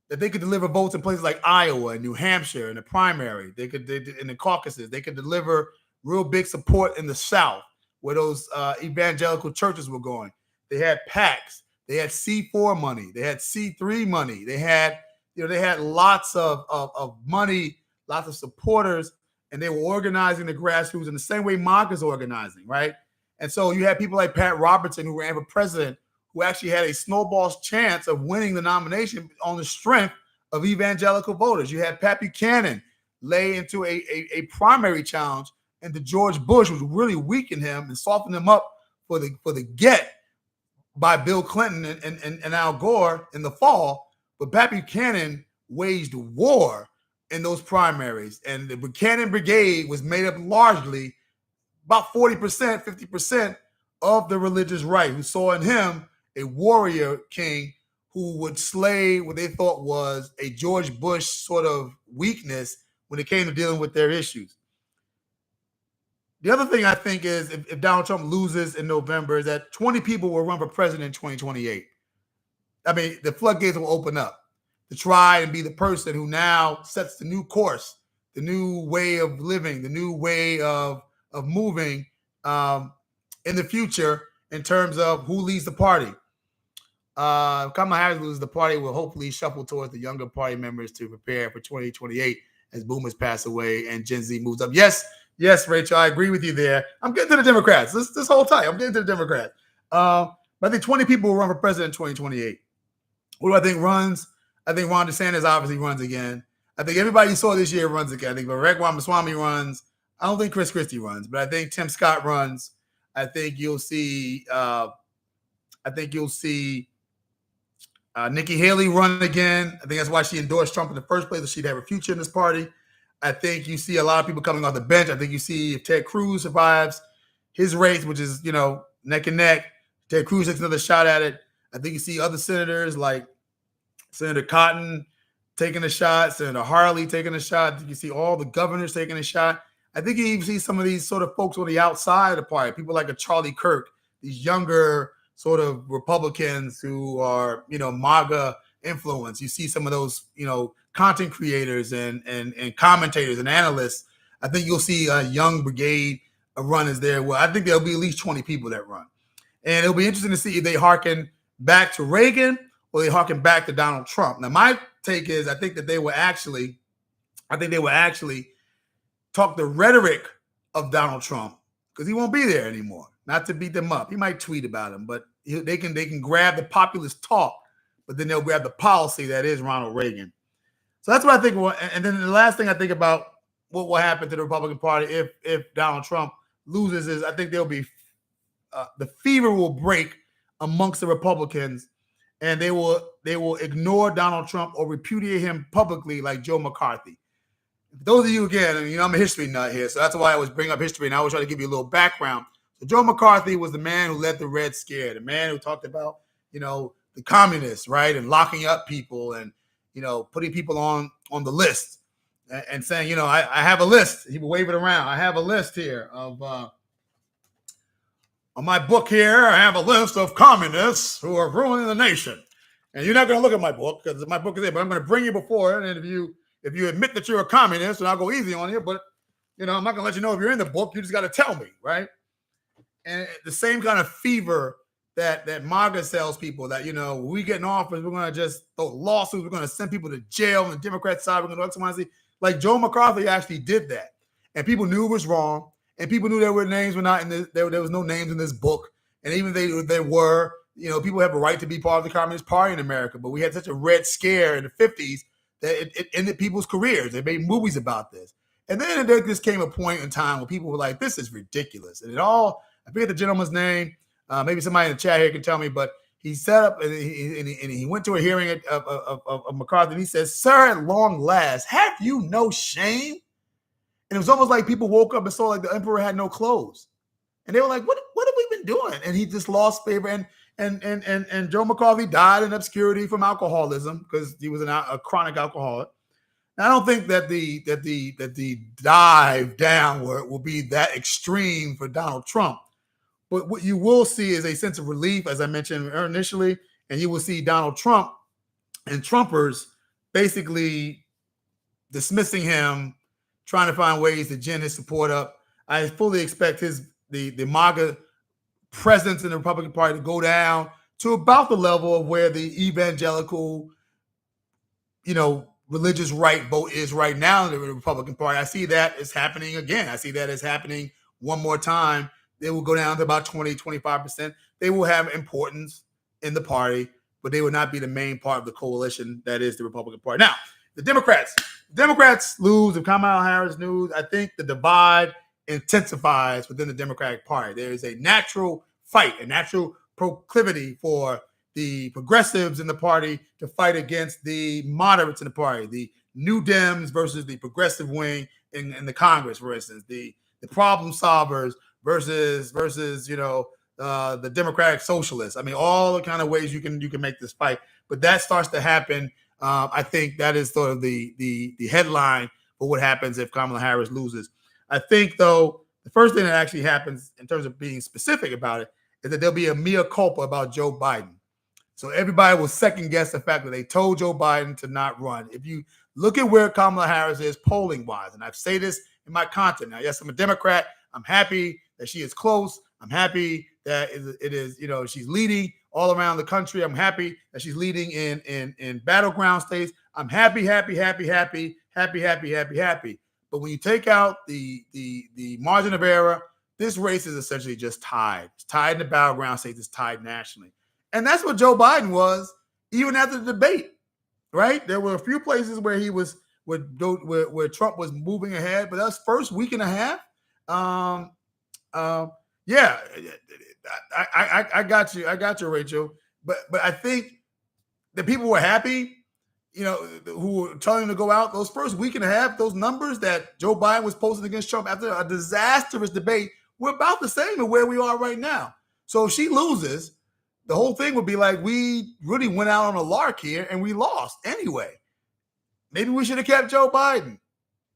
that they could deliver votes in places like Iowa and New Hampshire in the primary. They in the caucuses. They could deliver real big support in the South, where those evangelical churches were going. They had PACs. They had C4 money. They had C3 money. They had lots of money, lots of supporters, and they were organizing the grassroots in the same way MAGA is organizing, right? And so you had people like Pat Robertson, who ran for president, who actually had a snowball's chance of winning the nomination on the strength of evangelical voters. You had Pat Buchanan lay into a primary challenge, and the George Bush was really weaken him and soften him up for the get by Bill Clinton and Al Gore in the fall. But Pat Buchanan waged war in those primaries, and the Buchanan Brigade was made up largely, about 40%, 50% of the religious right, who saw in him a warrior king who would slay what they thought was a George Bush sort of weakness when it came to dealing with their issues. The other thing I think is if Donald Trump loses in November is that 20 people will run for president in 2028. I mean, the floodgates will open up to try and be the person who now sets the new course, the new way of living, the new way of moving in the future in terms of who leads the party. Kamala Harris loses the party will hopefully shuffle towards the younger party members to prepare for 2028 as boomers pass away and Gen Z moves up. Yes, Rachel, I agree with you there. I'm getting to the Democrats. This whole time, I'm getting to the Democrats. But I think 20 people will run for president in 2028. Who do I think runs? I think Ron DeSantis obviously runs again. I think everybody you saw this year runs again. I think Vivek Ramaswamy runs. I don't think Chris Christie runs, but I think Tim Scott runs. I think you'll see Nikki Haley run again. I think that's why she endorsed Trump in the first place, so she'd have a future in this party. I think you see a lot of people coming off the bench. I think you see if Ted Cruz survives his race, which is, neck and neck, Ted Cruz takes another shot at it. I think you see other senators like Senator Cotton taking a shot, Senator Harley taking a shot. I think you see all the governors taking a shot. I think you even see some of these sort of folks on the outside of the party, people like a Charlie Kirk, these younger sort of Republicans who are, MAGA influence. You see some of those, content creators and commentators and analysts. I think you'll see a young brigade of runners there. Well, I think there'll be at least 20 people that run. And it'll be interesting to see if they hearken back to Reagan or they hearken back to Donald Trump. Now, my take is I think they will actually talk the rhetoric of Donald Trump, because he won't be there anymore. Not to beat them up. He might tweet about him, but they can grab the populist talk, but then they'll grab the policy that is Ronald Reagan. So that's what I think. And then the last thing I think about what will happen to the Republican Party if Donald Trump loses is I think there'll be the fever will break amongst the Republicans, and they will ignore Donald Trump or repudiate him publicly like Joe McCarthy. For those of you, again, I'm a history nut here, so that's why I always bring up history, and I always try to give you a little background. So Joe McCarthy was the man who led the Red Scare, the man who talked about, the communists, right, and locking up people and, putting people on the list. and saying, I have a list. He would wave it around. I have a list here of on my book here. I have a list of communists who are ruining the nation. And you're not going to look at my book because my book is there, but I'm going to bring you before it. And if you admit that you're a communist, and I'll go easy on you, but I'm not going to let you know if you're in the book. You just got to tell me, right? And the same kind of fever that MAGA sells people that, when we get in office, we're going to just throw lawsuits. We're going to send people to jail on the Democrat side. We're going to do X, Y, Z. Like Joe McCarthy actually did that. And people knew it was wrong. And people knew their names were not in this. There was no names in this book. And even they were, people have a right to be part of the Communist Party in America. But we had such a red scare in the 50s that it ended people's careers. They made movies about this. And then there just came a point in time where people were like, this is ridiculous. And I forget the gentleman's name. Maybe somebody in the chat here can tell me, but he set up and he went to a hearing of McCarthy, and he says, "Sir, at long last, have you no shame?" And it was almost like people woke up and saw like the emperor had no clothes, and they were like, "What have we been doing?" And he just lost favor. And Joe McCarthy died in obscurity from alcoholism because he was a chronic alcoholic. And I don't think that the dive downward will be that extreme for Donald Trump. But what you will see is a sense of relief, as I mentioned initially, and you will see Donald Trump and Trumpers basically dismissing him, trying to find ways to gin his support up. I fully expect the MAGA presence in the Republican Party to go down to about the level of where the evangelical, religious right vote is right now in the Republican Party. I see that is happening again. I see that as happening one more time. They will go down to about 20, 25%. They will have importance in the party, but they will not be the main part of the coalition that is the Republican Party. Now, the Democrats lose. If Kamala Harris lose, I think the divide intensifies within the Democratic Party. There is a natural fight, a natural proclivity for the progressives in the party to fight against the moderates in the party, the New Dems versus the progressive wing in the Congress, for instance, the problem solvers versus the Democratic Socialists. I mean, all the kind of ways you can make this fight, but that starts to happen. I think that is sort of the headline for what happens if Kamala Harris loses. I think, though, the first thing that actually happens in terms of being specific about it is that there'll be a mea culpa about Joe Biden. So everybody will second guess the fact that they told Joe Biden to not run. If you look at where Kamala Harris is polling wise, and I say this in my content now, yes, I'm a Democrat. I'm happy that she is close. I'm happy that it is, she's leading all around the country. I'm happy that she's leading in battleground states. I'm happy. But when you take out the margin of error, this race is essentially just tied. It's tied in the battleground states. It's tied nationally. And that's what Joe Biden was even after the debate, right? There were a few places where he was where Trump was moving ahead, but that's first week and a half. Yeah, I got you, Rachel. But I think the people were happy, who were telling him to go out. Those first week and a half, those numbers that Joe Biden was posting against Trump after a disastrous debate were about the same as where we are right now. So if she loses, the whole thing would be like, we really went out on a lark here and we lost anyway. Maybe we should have kept Joe Biden.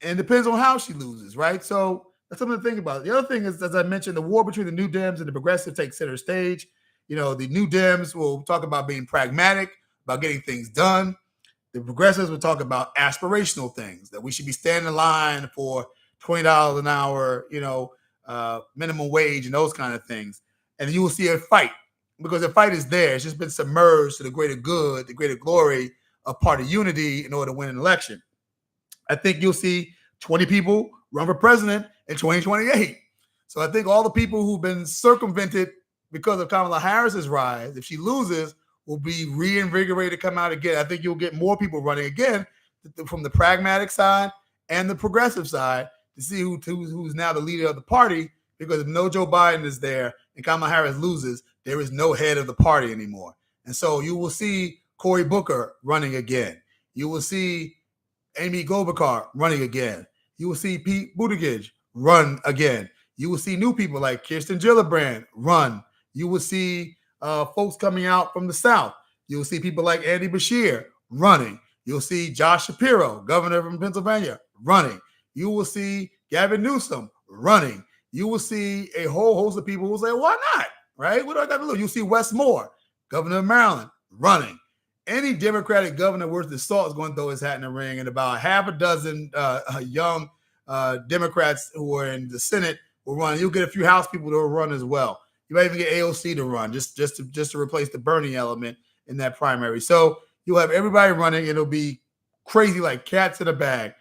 And it depends on how she loses, right? So that's something to think about. The other thing is, as I mentioned, the war between the New Dems and the progressives takes center stage. The New Dems will talk about being pragmatic, about getting things done. The progressives will talk about aspirational things, that we should be standing in line for $20 an hour, minimum wage and those kind of things. And you will see a fight, because the fight is there. It's just been submerged to the greater good, the greater glory of party unity in order to win an election. I think you'll see 20 people run for president in 2028. So I think all the people who've been circumvented because of Kamala Harris's rise, if she loses, will be reinvigorated to come out again. I think you'll get more people running again from the pragmatic side and the progressive side to see who's now the leader of the party, because if no Joe Biden is there and Kamala Harris loses, there is no head of the party anymore. And so you will see Cory Booker running again. You will see Amy Klobuchar running again. You will see Pete Buttigieg run again. You will see new people like Kirsten Gillibrand run. You will see folks coming out from the South. You will see people like Andy Beshear running. You'll see Josh Shapiro, governor from Pennsylvania, running. You will see Gavin Newsom running. You will see a whole host of people who will say, why not? Right? What do I got to do? You'll see Wes Moore, governor of Maryland, running. Any Democratic governor worth his salt is going to throw his hat in the ring, and about half a dozen young Democrats who are in the Senate will run. You'll get a few House people that will run as well. You might even get AOC to run just to replace the Bernie element in that primary. So you'll have everybody running. It'll be crazy like cats in a bag.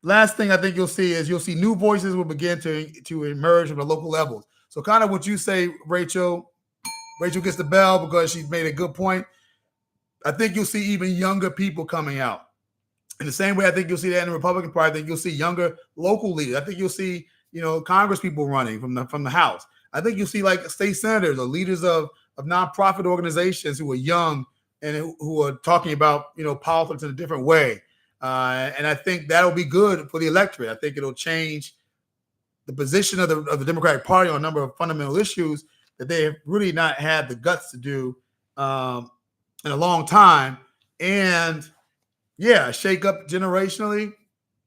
Last thing I think you'll see is new voices will begin to emerge from the local levels. So kind of what you say, Rachel gets the bell because she's made a good point. I think you'll see even younger people coming out. In the same way I think you'll see that in the Republican Party. I think you'll see younger local leaders. I think you'll see, Congress people running from the House. I think you'll see like state senators or leaders of nonprofit organizations who are young and who are talking about, politics in a different way. And I think that'll be good for the electorate. I think it'll change the position of the Democratic Party on a number of fundamental issues that they have really not had the guts to do in a long time. And yeah, shake up generationally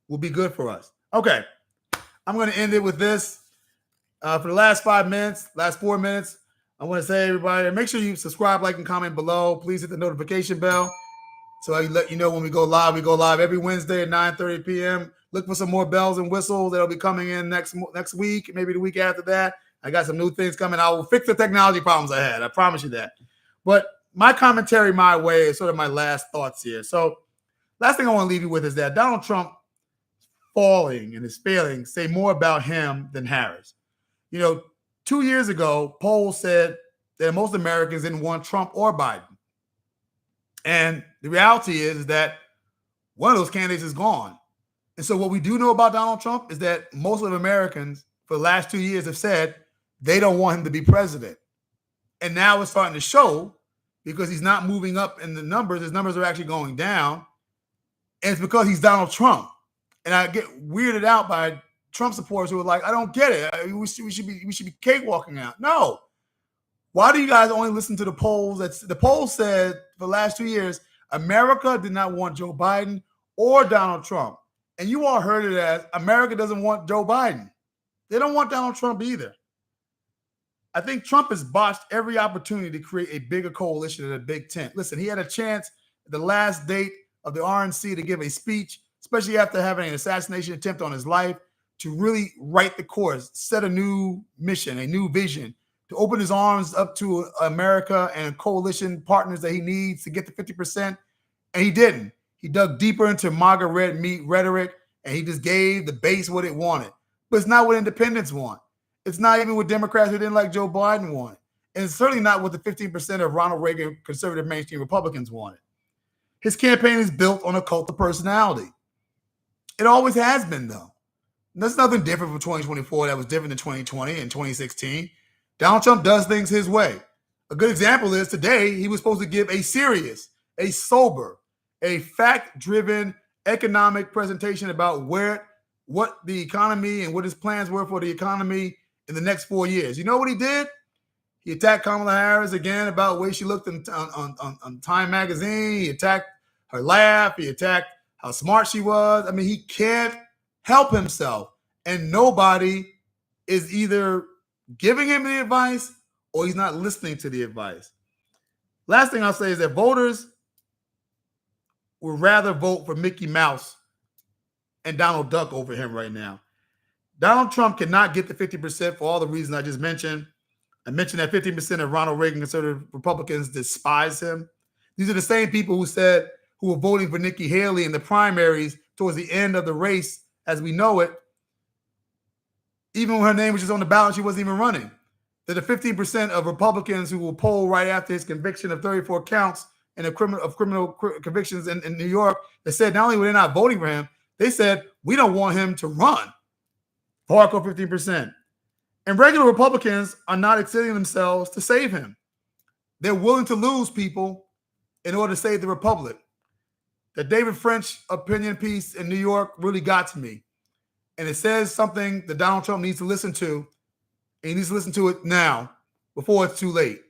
will be good for us. Okay, I'm going to end it with this. For the last 4 minutes, I want to say, everybody, make sure you subscribe, like, and comment below. Please hit the notification bell so I let you know when we go live. We go live every Wednesday at 9:30 p.m. Look for some more bells and whistles that'll be coming in next week, maybe the week after that. I got some new things coming. I will fix the technology problems I had. I promise you that. But my commentary my way is sort of my last thoughts here. So last thing I want to leave you with is that Donald Trump falling and his failings say more about him than Harris. 2 years ago, polls said that most Americans didn't want Trump or Biden. And the reality is that one of those candidates is gone. And so what we do know about Donald Trump is that most of Americans for the last 2 years have said they don't want him to be president. And now it's starting to show because he's not moving up in the numbers. His numbers are actually going down. And it's because he's Donald Trump. And I get weirded out by Trump supporters who are like, I don't get it. We should be cakewalking out. No. Why do you guys only listen to the polls? The polls said for the last 2 years, America did not want Joe Biden or Donald Trump. And you all heard it as America doesn't want Joe Biden. They don't want Donald Trump either. I think Trump has botched every opportunity to create a bigger coalition and a big tent. Listen, he had a chance at the last date of the RNC to give a speech, especially after having an assassination attempt on his life, to really right the course, set a new mission, a new vision, to open his arms up to America and coalition partners that he needs to get to 50%. And he didn't. He dug deeper into MAGA red meat rhetoric, and he just gave the base what it wanted. But it's not what independents want. It's not even what Democrats who didn't like Joe Biden wanted. And it's certainly not what the 15% of Ronald Reagan conservative mainstream Republicans wanted. His campaign is built on a cult of personality. It always has been, though. And that's nothing different from 2024 that was different than 2020 and 2016. Donald Trump does things his way. A good example is today he was supposed to give a serious, a sober, a fact-driven economic presentation about what the economy and what his plans were for the economy in the next 4 years. You know what he did? He attacked Kamala Harris again about the way she looked on Time magazine. He attacked her laugh. He attacked how smart she was. I mean, he can't help himself. And nobody is either giving him the advice or he's not listening to the advice. Last thing I'll say is that voters would rather vote for Mickey Mouse and Donald Duck over him right now. Donald Trump cannot get the 50% for all the reasons I just mentioned. I mentioned that 15% of Ronald Reagan conservative Republicans despise him. These are the same people who were voting for Nikki Haley in the primaries towards the end of the race as we know it. Even when her name was just on the ballot, she wasn't even running. That the 15% of Republicans who will poll right after his conviction of 34 counts and of criminal convictions in New York, that said not only were they not voting for him, they said, we don't want him to run. Hardcore 15%. And regular Republicans are not extending themselves to save him. They're willing to lose people in order to save the republic. The David French opinion piece in New York really got to me. And it says something that Donald Trump needs to listen to. And he needs to listen to it now before it's too late.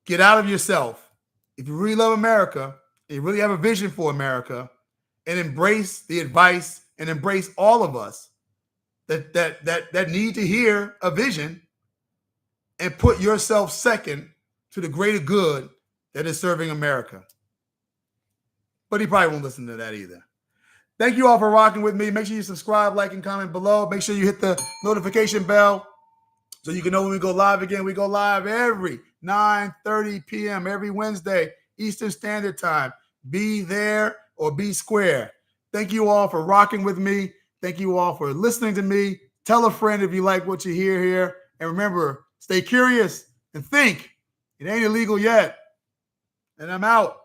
Get out of yourself. If you really love America, and you really have a vision for America, and embrace the advice and embrace all of us that need to hear a vision and put yourself second to the greater good that is serving America. But he probably won't listen to that either. Thank you all for rocking with me. Make sure you subscribe, like, and comment below. Make sure you hit the notification bell so you can know when we go live again. We go live every 9:30 p.m. every Wednesday, Eastern Standard Time. Be there or be square. Thank you all for rocking with me. Thank you all for listening to me. Tell a friend if you like what you hear here. And remember, stay curious and think. It ain't illegal yet. And I'm out.